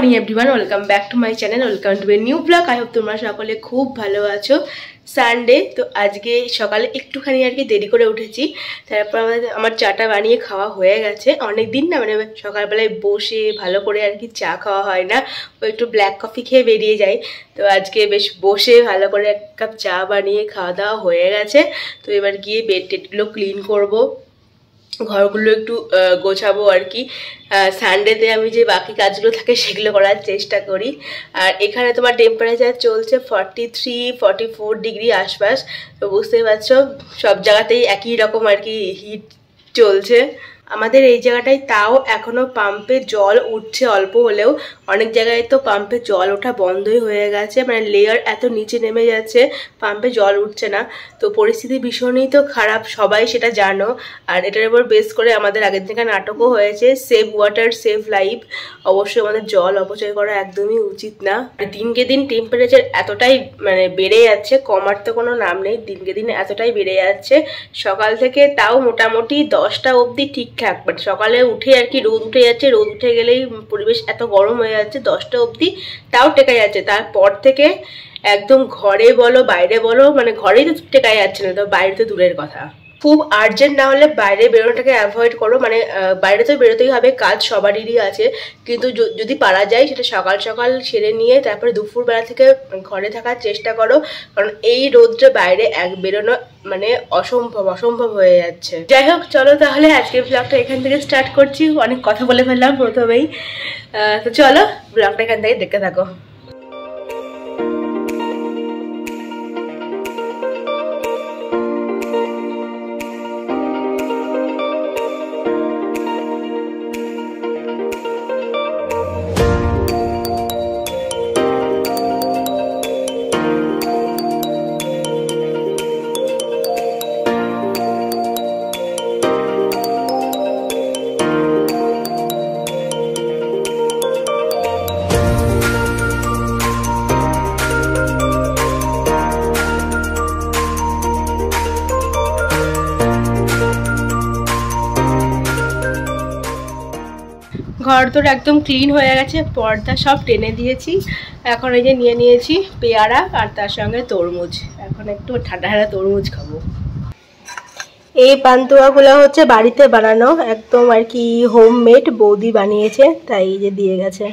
Morning everyone, welcome back to my channel, welcome to a new blog. I hope তোমরা সকলে খুব ভালো আছো। সানডে তো আজকে সকালে একটুখানি আর কি দেরি করে উঠেছি, তারপর আমার চাটা বানিয়ে খাওয়া হয়ে গেছে। অনেক দিন না মানে সকালবেলায় বসে ভালো করে আর কি চা খাওয়া হয় না, ও একটু ব্ল্যাক কফি খেয়ে বেরিয়ে যাই। তো আজকে বেশ বসে ভালো করে এক কাপ চা বানিয়ে খাওয়া দাওয়া হয়ে গেছে। তো এবার গিয়ে বেড টেডগুলো ক্লিন করবো, ঘরগুলো একটু গোছাবো আর কি। সানডেতে আমি যে বাকি কাজগুলো থাকে সেগুলো করার চেষ্টা করি। আর এখানে তোমার টেম্পারেচার চলছে 43-44 ডিগ্রি আশপাশ। তো বুঝতেই পারছো সব জায়গাতেই একই রকম আর কি হিট চলছে। আমাদের এই জায়গাটায় তাও এখনো পাম্পে জল উঠছে অল্প হলেও, অনেক জায়গায় তো পাম্পে জল ওঠা বন্ধই হয়ে গেছে, মানে লেয়ার এত নিচে নেমে যাচ্ছে পাম্পে জল উঠছে না। তো পরিস্থিতি ভীষণই তো খারাপ, সবাই সেটা জানো। আর এটার উপর বেস করে আমাদের আগের থেকে নাটকও হয়েছে, সেভ ওয়াটার সেভ লাইফ। অবশ্যই আমাদের জল অপচয় করা একদমই উচিত না। আর দিনকে দিন টেম্পারেচার এতটাই মানে বেড়ে যাচ্ছে, কমার তো কোনো নাম নেই, দিনকে দিন এতটাই বেড়ে যাচ্ছে। সকাল থেকে তাও মোটামুটি 10টা অবধি ঠিকঠাক, বাট সকালে উঠে আর কি রোদ উঠে যাচ্ছে, রোদ উঠে গেলেই পরিবেশ এত গরম হয়ে যাচ্ছে। 10টা অবধি তাও টেকা যাচ্ছে, তারপর থেকে একদম ঘরে বলো বাইরে বলো, মানে ঘরেই তো টেকা যাচ্ছে না, তো বাইরে তো দূরের কথা। খুব আর্জেন্ট না হলে বাইরে বেরোনোটাকে অ্যাভয়েড করো, মানে বাইরে তো বেরোতেই হবে, কাজ সবারই আছে, কিন্তু যদি পারা যায় সেটা সকাল সকাল সেরে নিয়ে তারপরে দুপুরবেলা থেকে ঘরে থাকার চেষ্টা করো, কারণ এই রোদটা বাইরে বেরোনো মানে অসম্ভব হয়ে যাচ্ছে। যাই হোক, চলো তাহলে আজকের ব্লগটা এখান থেকে স্টার্ট করছি। অনেক কথা বলে ফেললাম প্রথমেই, তো চলো ব্লগটা এখান থেকে দেখতে থাকো। ঘর তোর একদম ক্লিন হয়ে গেছে, পর্দা সব টেনে দিয়েছি। এখন এই যে নিয়ে নিয়েছি পেয়ারা আর তার সঙ্গে তরমুজ, এখন একটু ঠান্ডা ঠান্ডা তরমুজ খাবো। এই পান্তুয়াগুলো হচ্ছে বাড়িতে বানানো, একদম আর কি হোমমেড, বৌদি বানিয়েছে, তাই এই যে দিয়ে গেছে।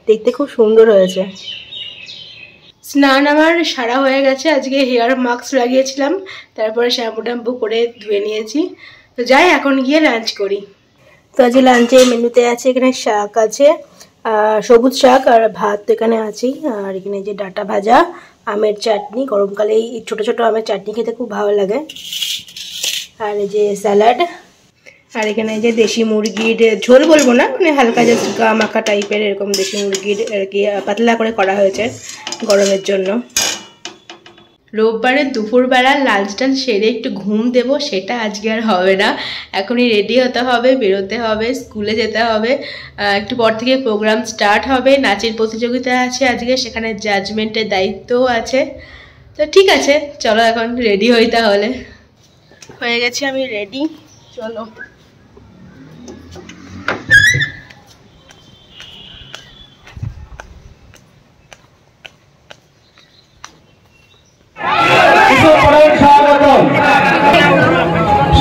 দেখতে খুব সুন্দর হয়েছে। স্নান আমার সারা হয়ে গেছে, আজকে হেয়ার মাস্ক লাগিয়েছিলাম, তারপরে শ্যাম্পু ট্যাম্পু করে ধুয়ে নিয়েছি। তো যাই এখন গিয়ে লাঞ্চ করি। তো আজকে লাঞ্চের মেনুতে আছে এখানে শাক আছে, সবুজ শাক আর ভাত তো এখানে আছেই, আর এখানে যে ডাঁটা ভাজা, আমের চাটনি, গরমকালে এই ছোটো ছোটো আমের চাটনি খেতে খুব ভালো লাগে, আর এই যে স্যালাড, আর এখানে যে দেশি মুরগির ঝোল বলবো না, মানে হালকা জাস্ট গা মাখা টাইপের এরকম দেশি মুরগির আর কি পাতলা করে করা হয়েছে গরমের জন্য। রোববারের দুপুরবেলা লাঞ্চ টাঞ্চ সেরে একটু ঘুম দেবো, সেটা আজকে আর হবে না। এখনই রেডি হতে হবে, বেরোতে হবে, স্কুলে যেতে হবে। একটু পর থেকে প্রোগ্রাম স্টার্ট হবে, নাচের প্রতিযোগিতা আছে আজকে, সেখানে জাজমেন্টের দায়িত্বও আছে। তো ঠিক আছে, চলো এখন রেডি হই। তাহলে হয়ে গেছি আমি রেডি, চলো।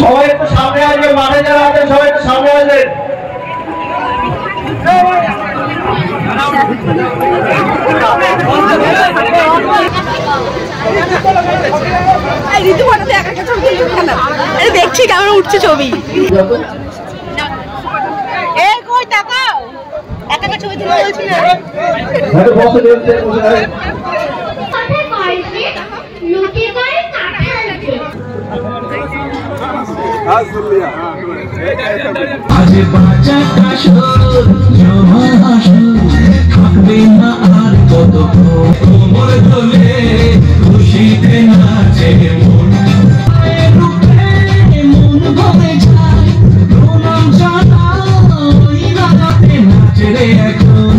সবাই একটু সামনে আসবে, মাঠে যারা আছে সবাই একটু সামনে আসবেন। দেখছি কেমন উঠছে ছবি, ছবি তুলে বলছি না। আজ বাঁচা কাশর জমা হাসর থাকবে না আর কত কোমর দোলে খুশিতে নাচে মন, মন ভরে যায় প্রণাম জানাই, রাতে নাচে রে এখন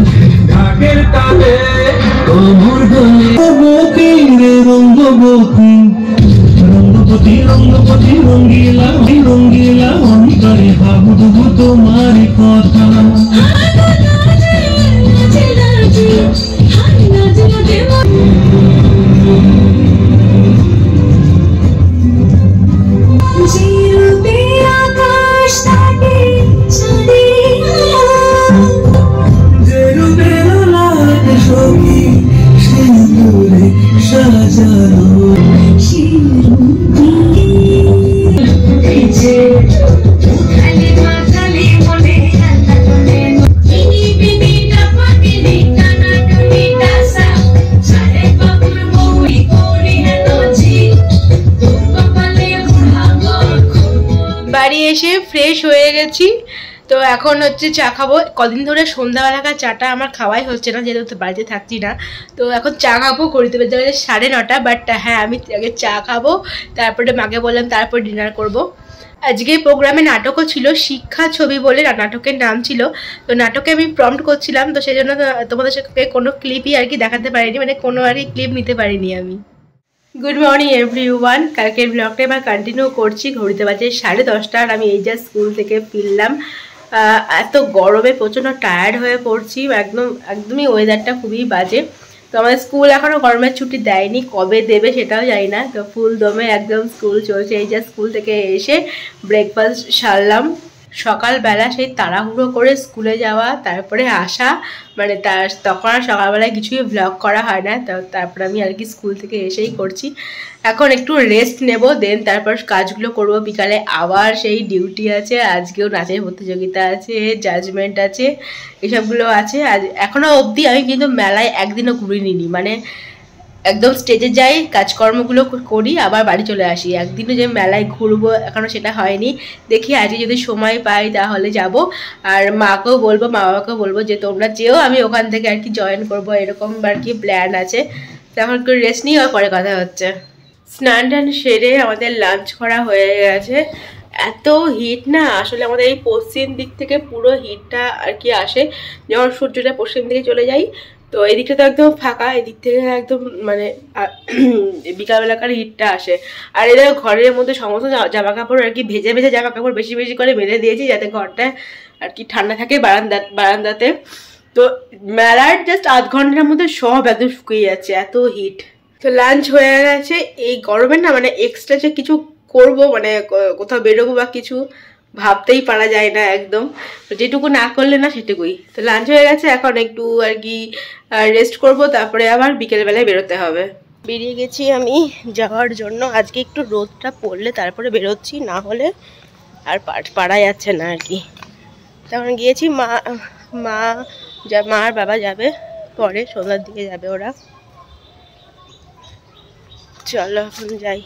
ঢাকের তালে কোমর দোলে। বতীরে রঙ্গবতী রঙ্গবতী রঙ্গবতী রঙ্গিলা রঙ্গিলা অন্তরে ভাবুক তোমার কথা। বাড়ি এসে ফ্রেশ হয়ে গেছি, তো এখন হচ্ছে চা খাবো। কদিন ধরে সন্ধ্যাবেলাকার চাটা আমার খাওয়াই হচ্ছে না, যেহেতু বাড়িতে থাকছি না। তো এখন চা খাবো, ঘড়িতে বেজে গেছে 9:30। বাট হ্যাঁ, আমি আগে চা খাবো, তারপরে মাকে বললাম তারপর ডিনার করব। আজকে প্রোগ্রামে নাটকও ছিল, শিক্ষা ছবি বলে নাটকের নাম ছিল। তো নাটকে আমি প্রম্পট করছিলাম, তো সেই জন্য তোমাদের সাথে কোনো ক্লিপই আর কি দেখাতে পারিনি, মানে কোনো আর কি ক্লিপ নিতে পারিনি আমি। গুড মর্নিং এভরিওয়ান, কালকের ব্লগটা এবার কন্টিনিউ করছি। ঘড়িতে বাজে 10:30 আর আমি এই যা স্কুল থেকে ফিরলাম। এত গরমে প্রচণ্ড টায়ার্ড হয়ে পড়ছি, একদমই ওয়েদারটা খুবই বাজে। তো আমাদের স্কুল এখনও গরমের ছুটি দেয়নি, কবে দেবে সেটাও জানি না। তো ফুল দমে একদম স্কুল চলছে। এই যা স্কুল থেকে এসে ব্রেকফাস্ট সারলাম। সকালবেলা সেই তাড়াহুড়ো করে স্কুলে যাওয়া, তারপরে আসা, মানে তখন আর সকালবেলায় কিছুই ব্লগ করা হয় না। তারপর আমি আর কি স্কুল থেকে এসেই করছি। এখন একটু রেস্ট নেব, দেন তারপর কাজগুলো করব। বিকালে আবার সেই ডিউটি আছে, আজকেও নাচের প্রতিযোগিতা আছে, জাজমেন্ট আছে, এসবগুলো আছে। আজ এখনও অবধি আমি কিন্তু মেলায় একদিনও ঘুরিনি, মানে একদম স্টেজে যাই, কাজকর্মগুলো করি, আবার বাড়ি চলে আসি। একদিনও যে মেলায় ঘুরবো এখনও সেটা হয়নি। দেখি আজকে যদি সময় পাই তাহলে যাব। আর মাকেও বলবো, মা বাবাকেও বলবো যে তোমরা যেও, আমি ওখান থেকে আর কি জয়েন করবো, এরকম আর কি প্ল্যান আছে। তখন একটু রেস্ট নিয়ে পরে কথা হচ্ছে। স্নান টান সেরে আমাদের লাঞ্চ করা হয়ে গেছে। এত হিট না, আসলে আমাদের এই পশ্চিম দিক থেকে পুরো হিটটা আর কি আসে, যখন সূর্যটা পশ্চিম দিকে চলে যায়। তো এই দিকটা তো একদম ফাঁকা, এদিক থেকে একদম মানে বিকালবেলাকার হিটটা আসে। আর এদের ঘরের মধ্যে সমস্ত জামা কাপড় আর কি ভেজে ভেজে জামা কাপড় বেশি বেশি করে বেঁধে দিয়েছি, যাতে ঘরটা আর কি ঠান্ডা থাকে বারান্দাতে। তো মেলার জাস্ট আধ ঘন্টার মধ্যে সব একদম শুকিয়ে যাচ্ছে, এত হিট। তো লাঞ্চ হয়ে গেছে। এই গরমে না মানে এক্সট্রা যে কিছু করবো, মানে কোথাও বেরোবো বা কিছু ভাবতেই পারা যায় না একদম, যেটুকু না করলে না সেটুকুই। তো লাঞ্চ হয়ে গেছে, এখন একটু আর কি রেস্ট করব, তারপরে আবার বিকেলবেলায় বেরোতে হবে। বেরিয়ে গেছি আমি যাওয়ার জন্য। আজকে একটু রোদটা পড়লে তারপরে বেরোচ্ছি, না হলে আর পারা যাচ্ছে না আর কি। তখন গিয়েছি, মা আর বাবা যাবে পরে, সন্ধ্যার দিকে যাবে ওরা। চলো এখন যাই,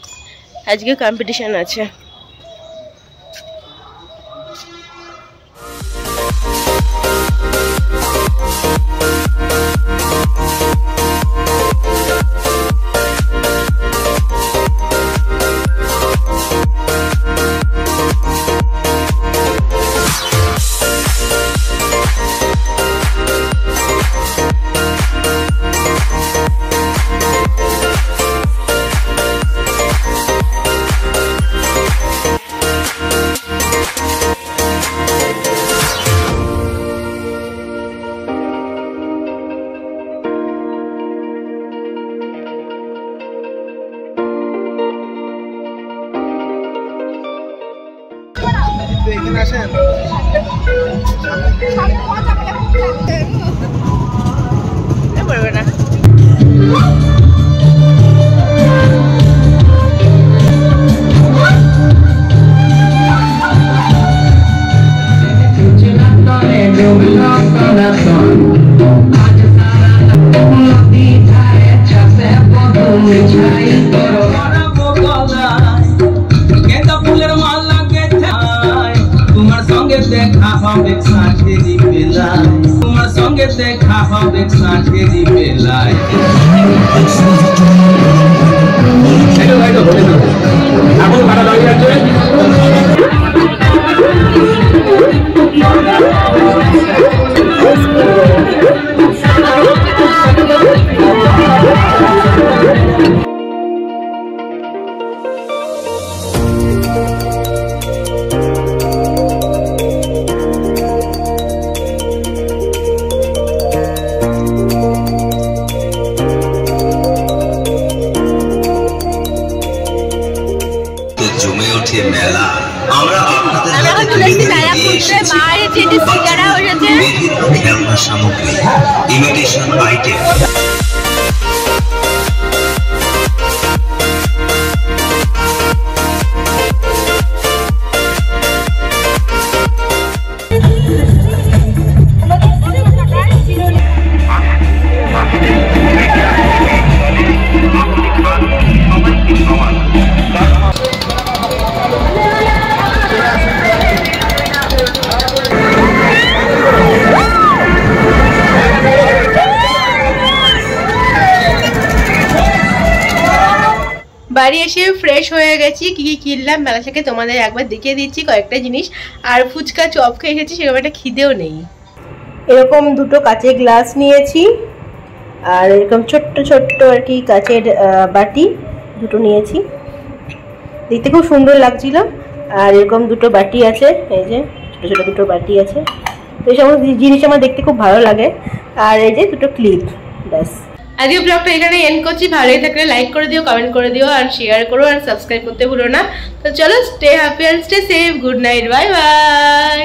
আজকে কম্পিটিশন আছে। এখানে আসেন। বলবে না। দেখা হবে সাঁঝেরি বেলায়, তোমার সঙ্গে দেখা হবে সাঁঝেরি বেলায়। এখন ভাড়া দাঁড়িয়ে আছে। জমে ওঠে মেলা। আমরা আপনাদের হাতে তুলে দিয়ে এসেছি খেলনা সামগ্রী, ইমিটেশন আইটেম। বাড়ি এসে ফ্রেশ হয়ে গেছি, কি কি কিনলাম মেলা থেকে তোমাদের একবার দেখিয়ে দিচ্ছি কয়েকটা জিনিস। আর ফুচকা চপ খেয়ে এসেছি, সেরকম একটা খিদেও নেই। এরকম দুটো কাচের গ্লাস নিয়েছি, আর এরকম ছোট্ট ছোট্ট আর কি কাচের বাটি দুটো নিয়েছি, দেখতে খুব সুন্দর লাগছিল। আর এরকম দুটো বাটি আছে, এই যে ছোটো ছোটো দুটো বাটি আছে। তো এই সমস্ত জিনিস আমার দেখতে খুব ভালো লাগে। আর এই যে দুটো ক্লিপ, ব্যাস। আজকে ব্লগটা এখানে এন্ড করছি। ভালোই থাকলে লাইক করে দিও, কমেন্ট করে দিও, আর শেয়ার করো, আর সাবস্ক্রাইব করতে ভুলো না। তো চলো, stay happy and stay safe. Good night, bye bye.